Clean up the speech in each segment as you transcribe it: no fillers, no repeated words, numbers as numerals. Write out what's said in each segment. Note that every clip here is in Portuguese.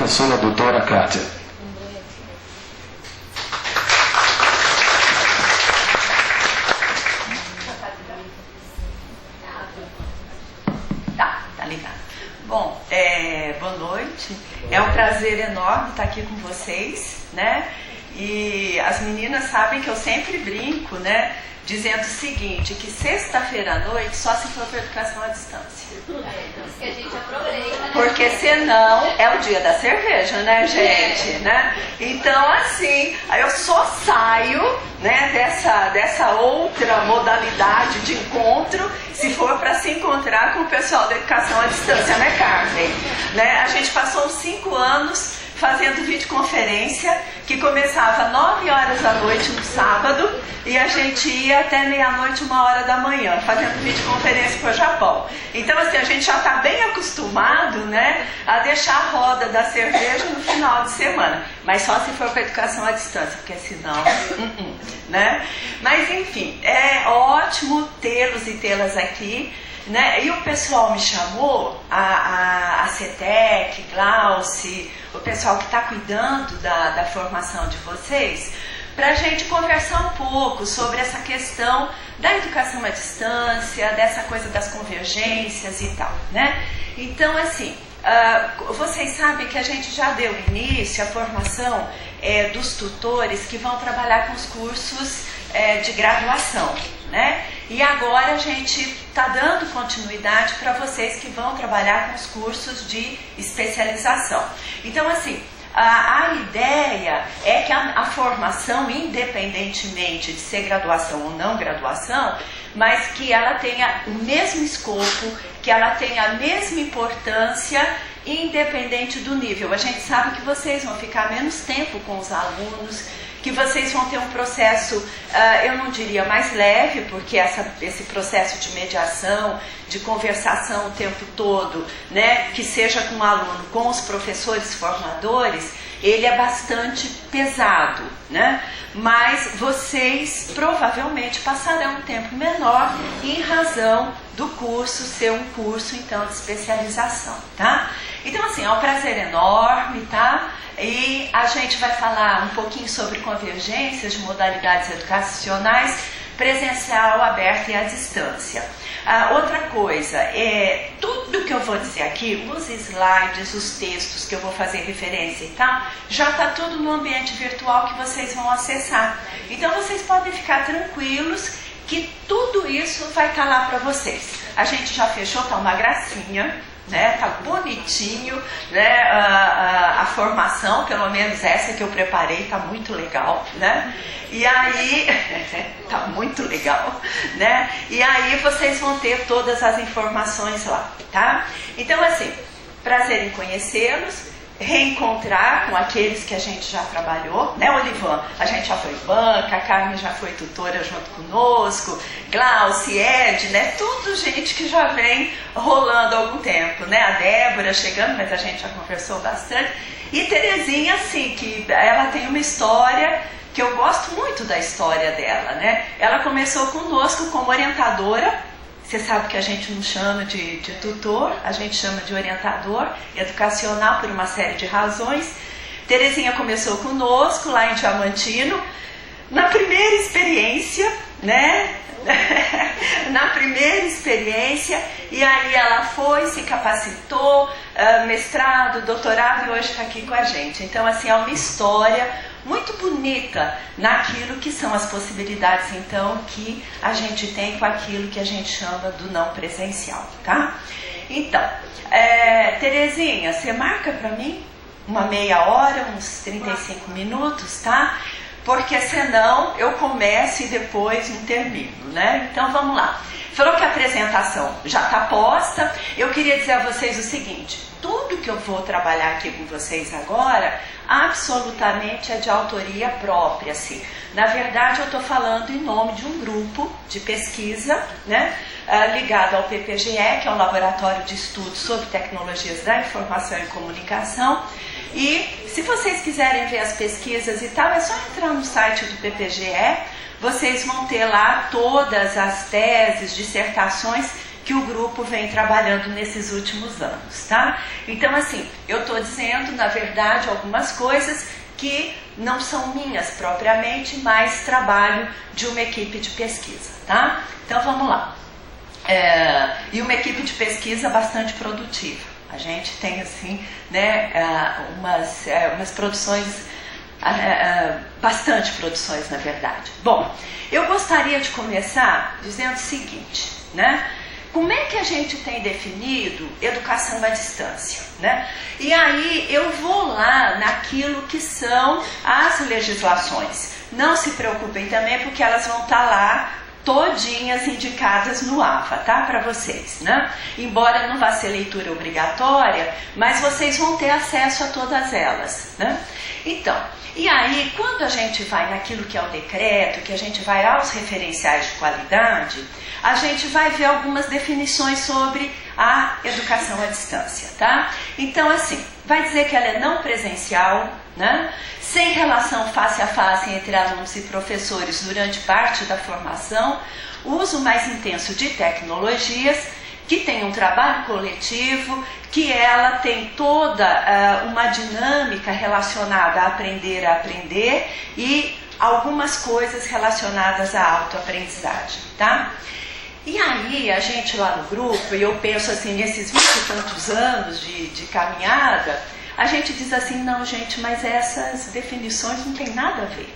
professora doutora Kátia. Tá ligado. Bom, boa noite. É um prazer enorme estar aqui com vocês, né? E as meninas sabem que eu sempre brinco, né? Dizendo o seguinte, que sexta-feira à noite só se for para educação à distância. Que a gente aproveita, né? Porque senão é o dia da cerveja, né, gente? Né? Então, assim, eu só saio, né, dessa outra modalidade de encontro se for para se encontrar com o pessoal da educação à distância, né, Carmen? Né? A gente passou 5 anos fazendo videoconferência, que começava 9 horas da noite no sábado e a gente ia até meia-noite, 1h da manhã, fazendo videoconferência para o Japão. Então, assim, a gente já está bem acostumado, né, a deixar a roda da cerveja no final de semana, mas só se for para educação à distância, porque senão, né? Mas, enfim, é ótimo tê-los e tê-las aqui. Né? E o pessoal me chamou, a CETEC, Glauci, o pessoal que está cuidando da formação de vocês, para a gente conversar um pouco sobre essa questão da educação à distância, dessa coisa das convergências e tal, né? Então, assim, vocês sabem que a gente já deu início à formação dos tutores que vão trabalhar com os cursos de graduação, né? E agora a gente está dando continuidade para vocês que vão trabalhar com os cursos de especialização. Então, assim, a ideia é que a formação, independentemente de ser graduação ou não graduação, mas que ela tenha o mesmo escopo, que ela tenha a mesma importância, independente do nível. A gente sabe que vocês vão ficar menos tempo com os alunos, que vocês vão ter um processo, eu não diria mais leve, porque esse processo de mediação, de conversação o tempo todo, né, que seja com o aluno, com os professores formadores, ele é bastante pesado, né? Mas vocês provavelmente passarão um tempo menor em razão do curso ser um curso, então, de especialização, tá? Então, assim, é um prazer enorme, tá? E a gente vai falar um pouquinho sobre convergências de modalidades educacionais, presencial, aberta e à distância. Outra coisa, tudo que eu vou dizer aqui, os slides, os textos que eu vou fazer referência e tal, já está tudo no ambiente virtual que vocês vão acessar. Então vocês podem ficar tranquilos que tudo isso vai estar lá para vocês. A gente já fechou, tá uma gracinha, né? Tá bonitinho, né? A formação, pelo menos essa que eu preparei, tá muito legal, né? E aí, tá muito legal, né? E aí vocês vão ter todas as informações lá, tá? Então, assim, prazer em conhecê-los, reencontrar com aqueles que a gente já trabalhou, né, Olivan? A gente já foi banca, a Carmen já foi tutora junto conosco, Glauci, Ed, né? Tudo gente que já vem rolando há algum tempo, né? A Débora chegando, mas a gente já conversou bastante. E Terezinha, assim, que ela tem uma história que eu gosto muito da história dela, né? Ela começou conosco como orientadora. Você sabe que a gente não chama de tutor, a gente chama de orientador educacional por uma série de razões. Terezinha começou conosco lá em Diamantino, na primeira experiência, né? Na primeira experiência, e aí ela foi, se capacitou, mestrado, doutorado, e hoje está aqui com a gente. Então, assim, é uma história muito bonita naquilo que são as possibilidades, então, que a gente tem com aquilo que a gente chama do não presencial, tá? Então, Terezinha, você marca para mim uma meia hora, uns 35 minutos, tá? Porque senão eu começo e depois não termino, né? Então vamos lá. Falou que a apresentação já está posta. Eu queria dizer a vocês o seguinte: tudo que eu vou trabalhar aqui com vocês agora, absolutamente é de autoria própria, assim. Na verdade, eu estou falando em nome de um grupo de pesquisa, né, ligado ao PPGE, que é um laboratório de estudos sobre tecnologias da informação e comunicação. E se vocês quiserem ver as pesquisas e tal, é só entrar no site do PPGE, vocês vão ter lá todas as teses, dissertações que que o grupo vem trabalhando nesses últimos anos, tá? Então, assim, eu estou dizendo, na verdade, algumas coisas que não são minhas propriamente, mas trabalho de uma equipe de pesquisa, tá? Então, vamos lá. E uma equipe de pesquisa bastante produtiva. A gente tem, assim, né, umas produções, bastante produções, na verdade. Bom, eu gostaria de começar dizendo o seguinte, né? Como é que a gente tem definido educação à distância, né? E aí eu vou lá naquilo que são as legislações. Não se preocupem também, porque elas vão estar lá todinhas indicadas no AVA, tá? Para vocês, né? Embora não vá ser leitura obrigatória, mas vocês vão ter acesso a todas elas, né? Então, e aí quando a gente vai naquilo que é o decreto, que a gente vai aos referenciais de qualidade, a gente vai ver algumas definições sobre a educação à distância, tá? Então, assim, vai dizer que ela é não presencial, né? Sem relação face a face entre alunos e professores durante parte da formação, uso mais intenso de tecnologias, que tem um trabalho coletivo, que ela tem toda uma dinâmica relacionada a aprender e algumas coisas relacionadas à autoaprendizagem, tá? E aí a gente lá no grupo, e eu penso assim, nesses 20 e tantos anos de caminhada, a gente diz assim, não gente, mas essas definições não tem nada a ver.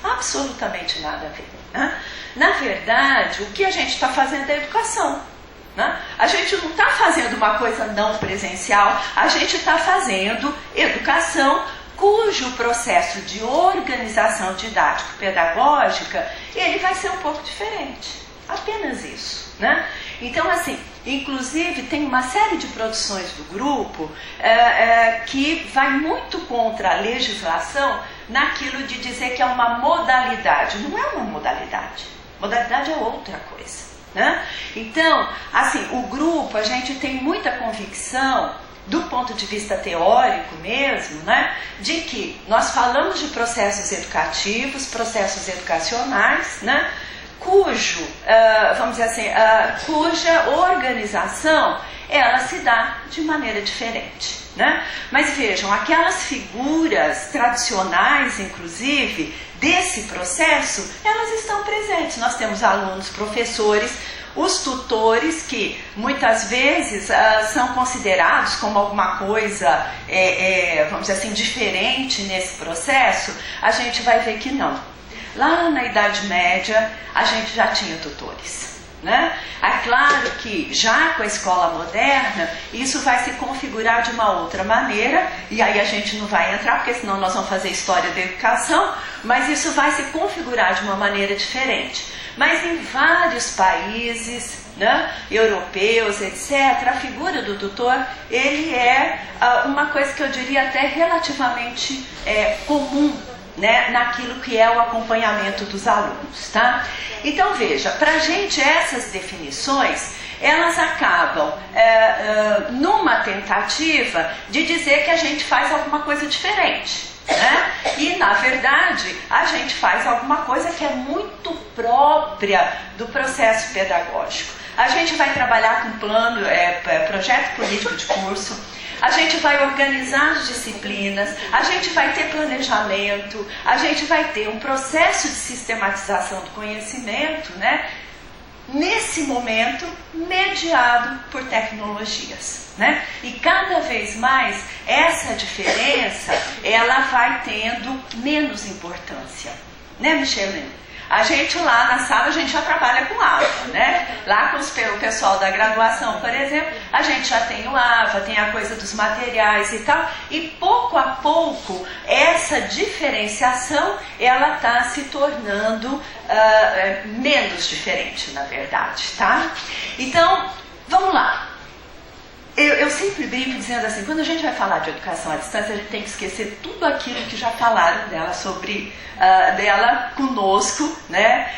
Absolutamente nada a ver, né? Na verdade, o que a gente está fazendo é educação, né? A gente não está fazendo uma coisa não presencial, a gente está fazendo educação cujo processo de organização didático-pedagógica, ele vai ser um pouco diferente. Apenas isso, né? Então, assim, inclusive tem uma série de produções do grupo que vai muito contra a legislação naquilo de dizer que é uma modalidade. Não é uma modalidade. Modalidade é outra coisa, né? Então, assim, o grupo, a gente tem muita convicção, do ponto de vista teórico mesmo, né, de que nós falamos de processos educativos, processos educacionais, né, vamos dizer assim, cuja organização ela se dá de maneira diferente, né? Mas vejam, aquelas figuras tradicionais, inclusive, desse processo, elas estão presentes. Nós temos alunos, professores, os tutores, que muitas vezes são considerados como alguma coisa, vamos dizer assim, diferente nesse processo, a gente vai ver que não. Lá na Idade Média, a gente já tinha tutores, né? É claro que já com a escola moderna, isso vai se configurar de uma outra maneira, e aí a gente não vai entrar, porque senão nós vamos fazer história da educação, mas isso vai se configurar de uma maneira diferente. Mas em vários países, né, europeus, etc., a figura do tutor, ele é uma coisa que eu diria até relativamente comum, né, naquilo que é o acompanhamento dos alunos, tá? Então veja, para a gente essas definições, elas acabam numa tentativa de dizer que a gente faz alguma coisa diferente, né? E na verdade a gente faz alguma coisa que é muito própria do processo pedagógico. A gente vai trabalhar com plano, projeto político de curso. A gente vai organizar as disciplinas, a gente vai ter planejamento, a gente vai ter um processo de sistematização do conhecimento, né? Nesse momento, mediado por tecnologias, né? E cada vez mais essa diferença, ela vai tendo menos importância, né, Michele? A gente lá na sala, a gente já trabalha com AVA, né? Lá com o pessoal da graduação, por exemplo, a gente já tem o AVA, tem a coisa dos materiais e tal, e pouco a pouco essa diferenciação, ela está se tornando menos diferente, na verdade, tá? Então, vamos lá. Eu sempre brinco dizendo assim, quando a gente vai falar de educação à distância, a gente tem que esquecer tudo aquilo que já falaram dela sobre dela conosco, né,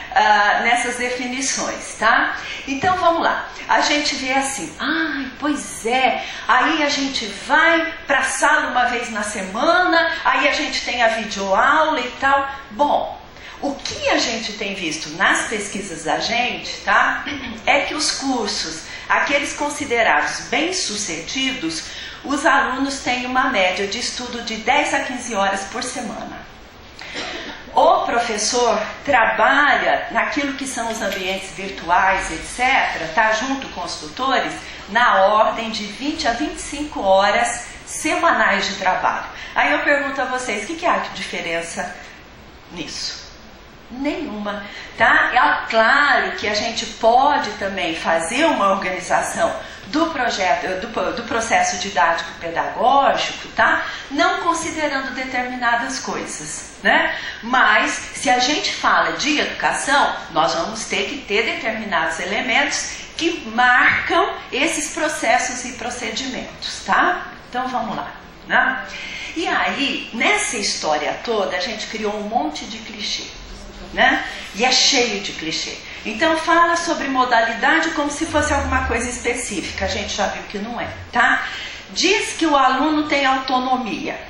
nessas definições, tá? Então vamos lá, a gente vê assim, pois é, aí a gente vai para a sala uma vez na semana, aí a gente tem a videoaula e tal. Bom, O que a gente tem visto nas pesquisas da gente, tá? É que os cursos, aqueles considerados bem-sucedidos, os alunos têm uma média de estudo de 10 a 15 horas por semana. O professor trabalha naquilo que são os ambientes virtuais, etc., tá? Junto com os tutores, na ordem de 20 a 25 horas semanais de trabalho. Aí eu pergunto a vocês, o que há de diferença nisso? Nenhuma, tá? É claro que a gente pode também fazer uma organização do projeto, do processo didático pedagógico, tá? Não considerando determinadas coisas, né? Mas se a gente fala de educação, nós vamos ter que ter determinados elementos que marcam esses processos e procedimentos, tá? Então vamos lá, né? E aí, nessa história toda, a gente criou um monte de clichê, né? E é cheio de clichê. Então fala sobre modalidade como se fosse alguma coisa específica. A gente já viu que não é, tá? Diz que o aluno tem autonomia,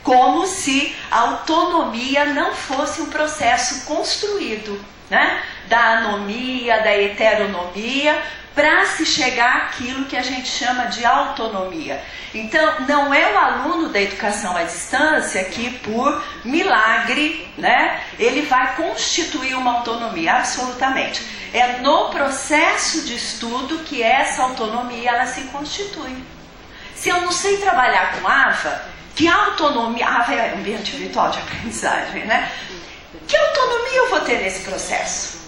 como se a autonomia não fosse um processo construído, né? Da anomia, da heteronomia, para se chegar àquilo que a gente chama de autonomia. Então, não é o aluno da educação à distância que, por milagre, né, ele vai constituir uma autonomia, absolutamente. É no processo de estudo que essa autonomia ela se constitui. Se eu não sei trabalhar com AVA, que autonomia... AVA é ambiente virtual de aprendizagem, né? Que autonomia eu vou ter nesse processo?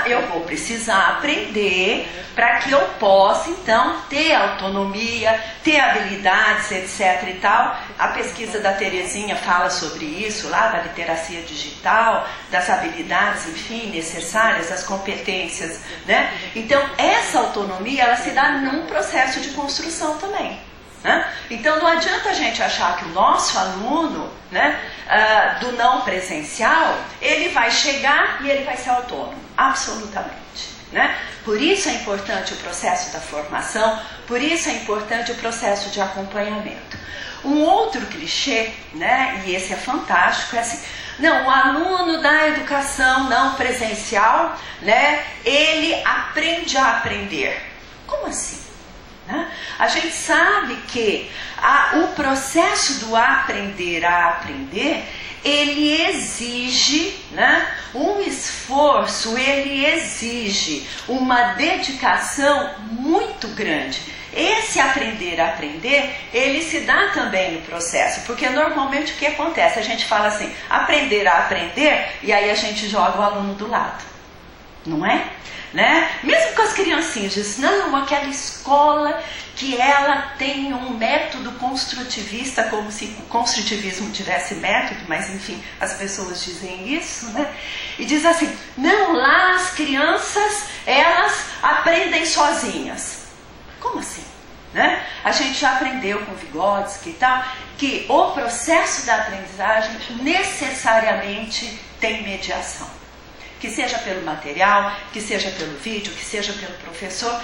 Eu vou precisar aprender para que eu possa, então, ter autonomia, ter habilidades, etc. e tal. A pesquisa da Terezinha fala sobre isso, lá da literacia digital, das habilidades, enfim, necessárias, as competências, né? Então, essa autonomia, ela se dá num processo de construção também. Então não adianta a gente achar que o nosso aluno, né, do não presencial, ele vai chegar e ele vai ser autônomo, absolutamente, né? Por isso é importante o processo da formação, por isso é importante o processo de acompanhamento. Um outro clichê, né, e esse é fantástico, é assim: não, o aluno da educação não presencial, né, ele aprende a aprender. Como assim? A gente sabe que o processo do aprender a aprender, ele exige, né, um esforço, ele exige uma dedicação muito grande. Esse aprender a aprender, ele se dá também no processo, porque normalmente o que acontece? A gente fala assim, aprender a aprender, e aí a gente joga o aluno do lado, não é? Né? Mesmo com as criancinhas, diz, não, aquela escola que ela tem um método construtivista, como se o construtivismo tivesse método, mas enfim, as pessoas dizem isso, né? E diz assim, não, lá as crianças, elas aprendem sozinhas. Como assim? Né? A gente já aprendeu com Vygotsky e tal, que o processo da aprendizagem necessariamente tem mediação. Que seja pelo material, que seja pelo vídeo, que seja pelo professor,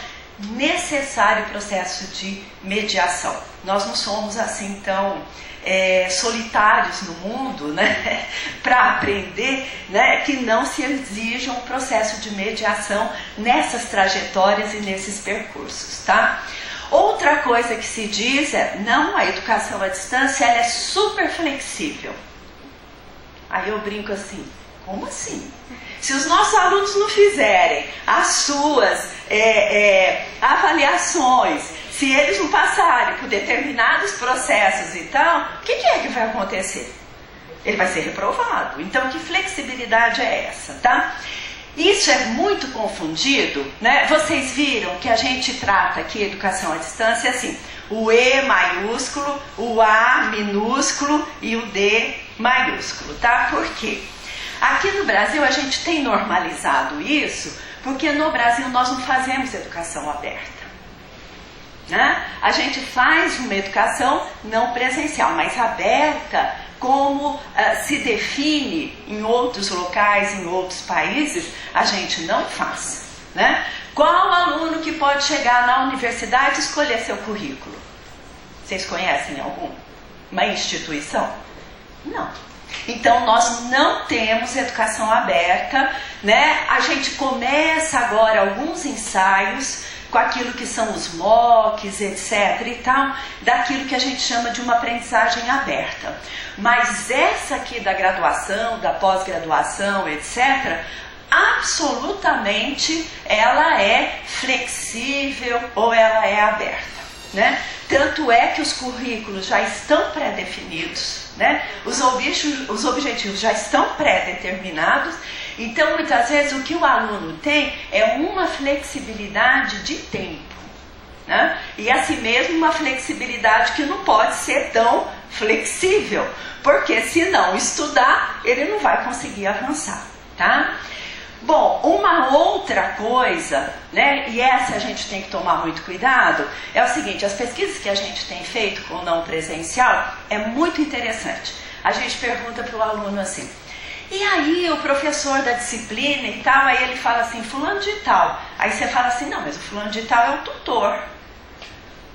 necessário processo de mediação. Nós não somos assim tão solitários no mundo, né, para aprender, né, que não se exija um processo de mediação nessas trajetórias e nesses percursos, tá? Outra coisa que se diz é, não, a educação à distância ela é super flexível. Aí eu brinco assim, como assim? Se os nossos alunos não fizerem as suas avaliações, se eles não passarem por determinados processos e tal, o que é que vai acontecer? Ele vai ser reprovado. Então, que flexibilidade é essa, tá? Isso é muito confundido, né? Vocês viram que a gente trata aqui educação à distância assim, o E maiúsculo, o A minúsculo e o D maiúsculo, tá? Por quê? Aqui no Brasil a gente tem normalizado isso, porque no Brasil nós não fazemos educação aberta, né? A gente faz uma educação não presencial, mas aberta, como se define em outros locais, em outros países, a gente não faz, né? Qual aluno que pode chegar na universidade e escolher seu currículo? Vocês conhecem algum? Uma instituição? Não. Então nós não temos educação aberta, né? A gente começa agora alguns ensaios com aquilo que são os MOOCs, etc. e tal, daquilo que a gente chama de uma aprendizagem aberta. Mas essa aqui da graduação, da pós-graduação, etc., absolutamente ela é flexível ou ela é aberta, né? Tanto é que os currículos já estão pré-definidos, né? Os objetivos já estão pré-determinados. Então, muitas vezes, o que o aluno tem é uma flexibilidade de tempo, né? E assim mesmo uma flexibilidade que não pode ser tão flexível, porque se não estudar, ele não vai conseguir avançar, tá? Bom, uma outra coisa, né, e essa a gente tem que tomar muito cuidado, é o seguinte: as pesquisas que a gente tem feito com o não presencial é muito interessante. A gente pergunta para o aluno assim: e aí o professor da disciplina e tal, aí ele fala assim, fulano de tal. Aí você fala assim, não, mas o fulano de tal é o tutor.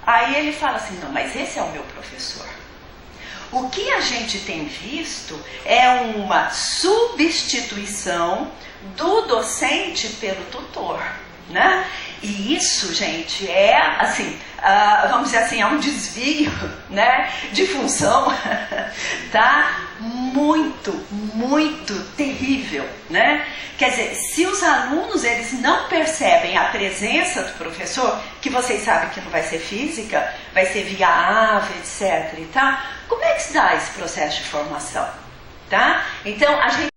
Aí ele fala assim, não, mas esse é o meu professor. O que a gente tem visto é uma substituição do docente pelo tutor, né? E isso, gente, é assim, vamos dizer assim, é um desvio, né, de função, tá? Muito terrível, né? Quer dizer, se os alunos eles não percebem a presença do professor, que vocês sabem que não vai ser física, vai ser via AVE, etc. e tal, como é que se dá esse processo de formação, tá? Então, a gente